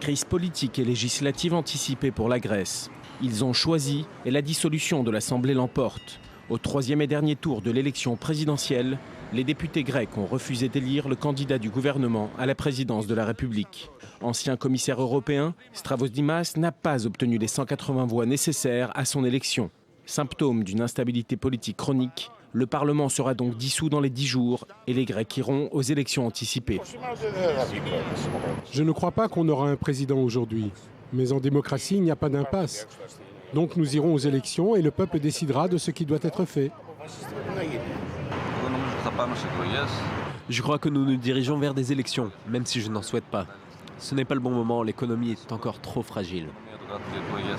Crise politique et législative anticipée pour la Grèce. Ils ont choisi et la dissolution de l'Assemblée l'emporte. Au troisième et dernier tour de l'élection présidentielle, les députés grecs ont refusé d'élire le candidat du gouvernement à la présidence de la République. Ancien commissaire européen, Stavros Dimas n'a pas obtenu les 180 voix nécessaires à son élection. Symptôme d'une instabilité politique chronique, le Parlement sera donc dissous dans les 10 jours et les Grecs iront aux élections anticipées. Je ne crois pas qu'on aura un président aujourd'hui. Mais en démocratie, il n'y a pas d'impasse. Donc nous irons aux élections et le peuple décidera de ce qui doit être fait. Je crois que nous nous dirigeons vers des élections, même si je n'en souhaite pas. Ce n'est pas le bon moment, l'économie est encore trop fragile.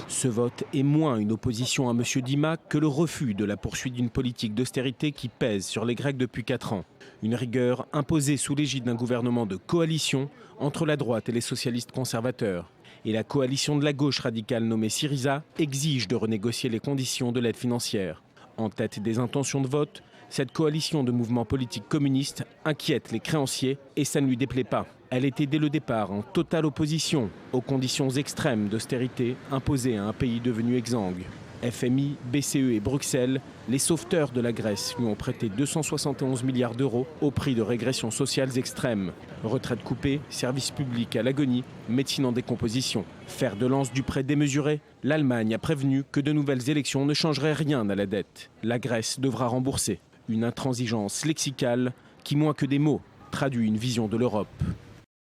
Ce vote est moins une opposition à M. Dima que le refus de la poursuite d'une politique d'austérité qui pèse sur les Grecs depuis 4 ans. Une rigueur imposée sous l'égide d'un gouvernement de coalition entre la droite et les socialistes conservateurs. Et la coalition de la gauche radicale nommée Syriza exige de renégocier les conditions de l'aide financière. En tête des intentions de vote, cette coalition de mouvements politiques communistes inquiète les créanciers et ça ne lui déplaît pas. Elle était dès le départ en totale opposition aux conditions extrêmes d'austérité imposées à un pays devenu exsangue. FMI, BCE et Bruxelles, les sauveteurs de la Grèce lui ont prêté 271 milliards d'euros au prix de régressions sociales extrêmes. Retraites coupées, services publics à l'agonie, médecine en décomposition. Fer de lance du prêt démesuré, l'Allemagne a prévenu que de nouvelles élections ne changeraient rien à la dette. La Grèce devra rembourser. Une intransigeance lexicale qui, moins que des mots, traduit une vision de l'Europe.